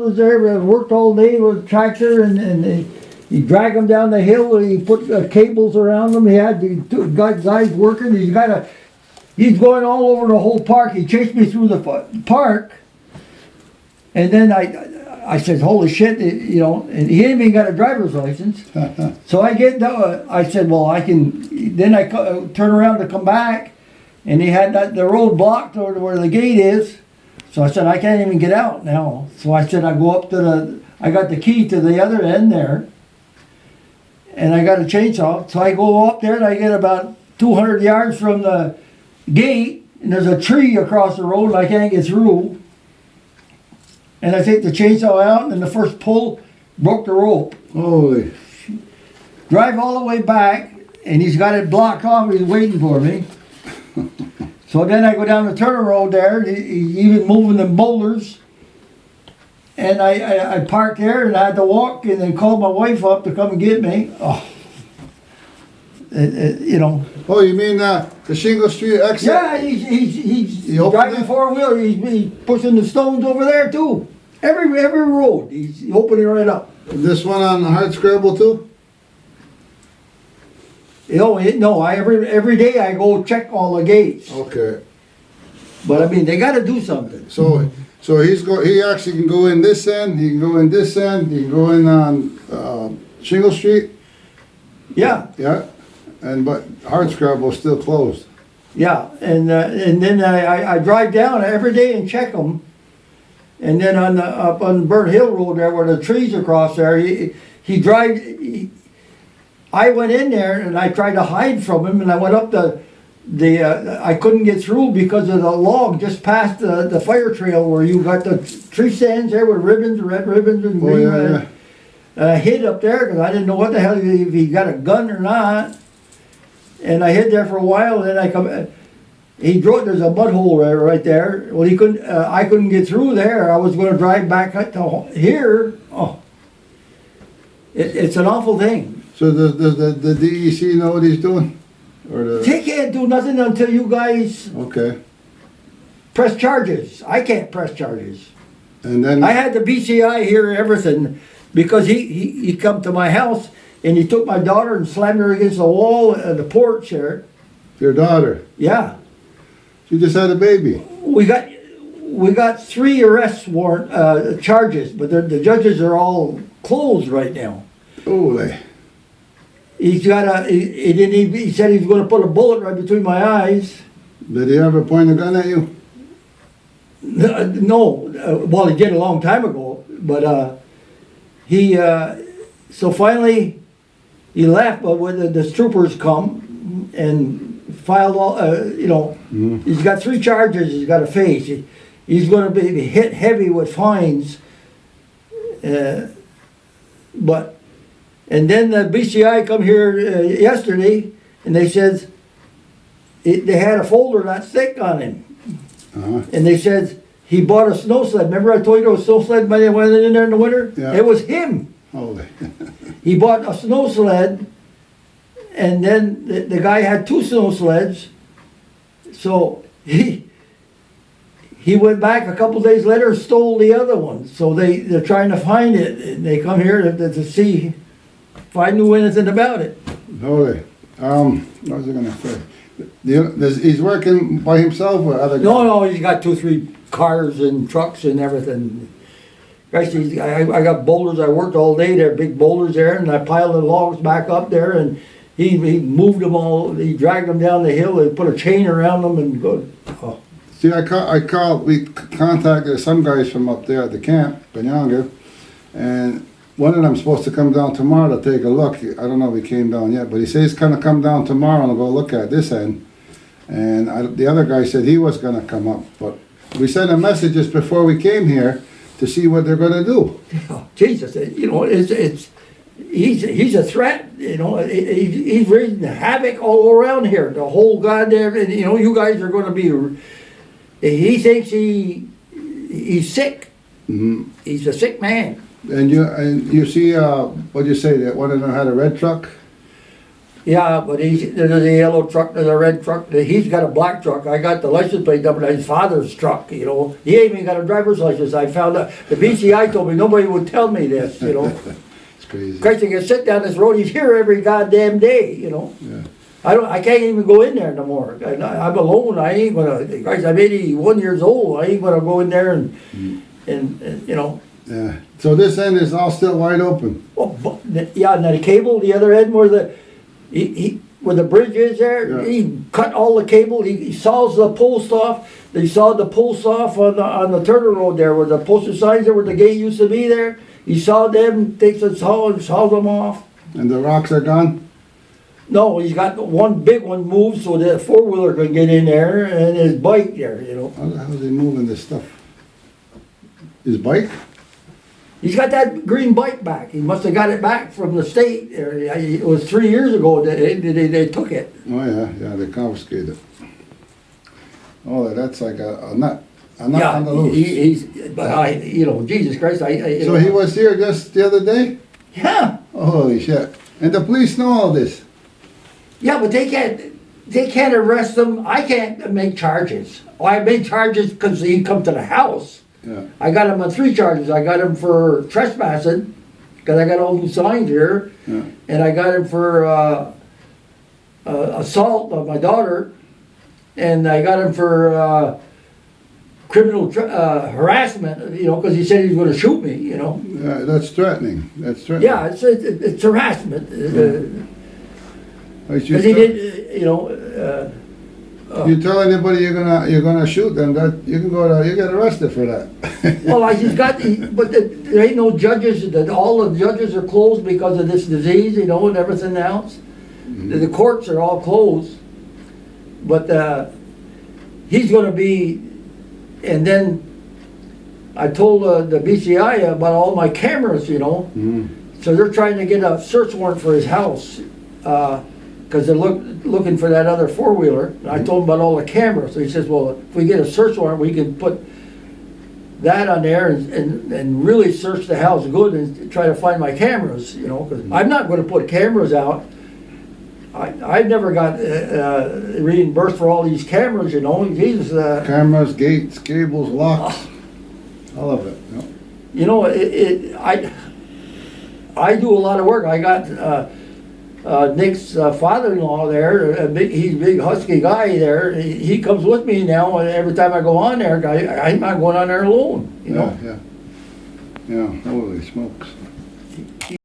was there, worked all day with a tractor, and he dragged them down the hill. He put cables around them. He had got guys working. He's going all over the whole park. He chased me through the park, and then I said, "Holy shit!" And he ain't even got a driver's license. So I said, "Well, I can." Then I turn around to come back, and he had the road blocked over where the gate is. So I said, "I can't even get out now." So I said, "I go up to I got the key to the other end there, and I got a chainsaw." So I go up there, and I get about 200 yards from the gate, and there's a tree across the road, and I can't get through. And I take the chainsaw out, and the first pull broke the rope. Holy. Drive all the way back, and he's got it blocked off. He's waiting for me. So then I go down the Turner Road there. He's even moving the boulders. And I parked there, and I had to walk, and then called my wife up to come and get me. Oh, Oh, you mean the Shingle Street exit? Yeah, he's driving four-wheeler. He's pushing the stones over there too. Every road, he's opening right up. This one on Hardscrabble too? No, every day I go check all the gates. Okay. But I mean, they got to do something. So he actually can go in this end. He can go in this end. He can go in on Shingle Street. Yeah. Yeah. But Hardscrabble is still closed. Yeah, and then I drive down every day and check them. And then up on Burnt Hill Road there, where the trees across there, I went in there and I tried to hide from him, and I went up I couldn't get through because of the log just past the fire trail where you got the tree stands there with ribbons, red ribbons and green. Yeah. And I hid up there because I didn't know what the hell, if he got a gun or not. And I hid there for a while, and then I come. He drove. There's a mud hole right there. Well, he couldn't. I couldn't get through there. I was going to drive back to here. Oh, it's an awful thing. So does the DEC know what he's doing? They can't do nothing until you guys press charges. I can't press charges. And then I had the BCI hear everything because he come to my house. And he took my daughter and slammed her against the wall at the porch there. Your daughter? Yeah. She just had a baby. We got 3 arrest warrant charges, but the judges are all closed right now. Holy. He said he was going to put a bullet right between my eyes. Did he ever point a gun at you? No. Well, he did a long time ago, but so finally. He left, but when the troopers come and filed all, he's got 3 charges he's got to face. He's going to be hit heavy with fines. And then the BCI come here yesterday, and they said they had a folder that thick on him. And they said he bought a snow sled. Remember I told you there was a snow sled when they went in there in the winter? Yeah. It was him. Holy. He bought a snow sled, and then the guy had 2 snow sleds. So he went back a couple days later and stole the other one. So they're trying to find it, and they come here to see if I knew anything about it. Holy. What was I going to say? He's working by himself or other guys? No, he's got 2-3 cars and trucks and everything. Guys, I got boulders. I worked all day there, big boulders there, and I piled the logs back up there, and he moved them all. He dragged them down the hill. He put a chain around them and go. Oh. See, we contacted some guys from up there at the camp, Ganienkeh, and one of them supposed to come down tomorrow to take a look. I don't know if he came down yet, but he says he's going to come down tomorrow and go look at this end. And the other guy said he was going to come up, but we sent him messages before we came here to see what they're going to do. Oh, Jesus, he's a threat. He's raising havoc all around here. The whole goddamn, you guys are going to be. He thinks he's sick. Mm-hmm. He's a sick man. And you see, what do you say? That one of them had a red truck. Yeah, but there's a yellow truck, there's a red truck, he's got a black truck, I got the license plate number, his father's truck, you know. He ain't even got a driver's license, I found out, the BCI told me nobody would tell me this, you know. It's crazy. Christ, I can sit down this road, he's here every goddamn day, you know. Yeah. I can't even go in there no more. I'm alone, I ain't gonna, Christ, I'm 81 years old, I ain't gonna go in there and you know. Yeah. So this end is all still wide open. Well, yeah, and the cable, the other end where where the bridge is there, Yeah. he cut all the cable, he saws the post off, they sawed the posts off on the Turner Road there, where the posted signs there, where the gate used to be there. He sawed them, takes the saw and saws them off. And the rocks are gone? No, he's got one big one moved so the four-wheeler can get in there, and his bike there, you know. How the hell is he moving this stuff? His bike? He's got that green bike back. He must have got it back from the state. It was 3 years ago that they took it. Oh yeah, they confiscated it. Oh, that's like a nut on the loose. But you know, Jesus Christ, So he was here just the other day? Yeah. Holy shit. And the police know all this? Yeah, but they can't arrest him. I can't make charges. Well, I made charges because he come to the house. Yeah. I got him on 3 charges. I got him for trespassing, because I got all new signs here, Yeah. and I got him for assault of my daughter, and I got him for criminal harassment, you know, because he said he was going to shoot me, you know. Yeah, that's threatening. That's threatening. Yeah, it's harassment. Like Because he did, you know. You tell anybody you're gonna shoot them, that you can you get arrested for that. Well, but there ain't no judges. That all the judges are closed because of this disease, you know, and everything else. The courts are all closed. But he's going to be, and then I told the BCI about all my cameras, you know. So they're trying to get a search warrant for his house. Because they're looking for that other four-wheeler. I told him about all the cameras. So he says, well, if we get a search warrant, we can put that on there and really search the house good and try to find my cameras, you know. Because I'm not going to put cameras out. I've never got reimbursed for all these cameras, you know. Jesus. Cameras, gates, cables, locks, all of it. Yep. You know, I do a lot of work. I got... Nick's father-in-law there, he's a big husky guy there. He comes with me now, and every time I go on there, I'm not going on there alone, you know. Yeah. Holy smokes.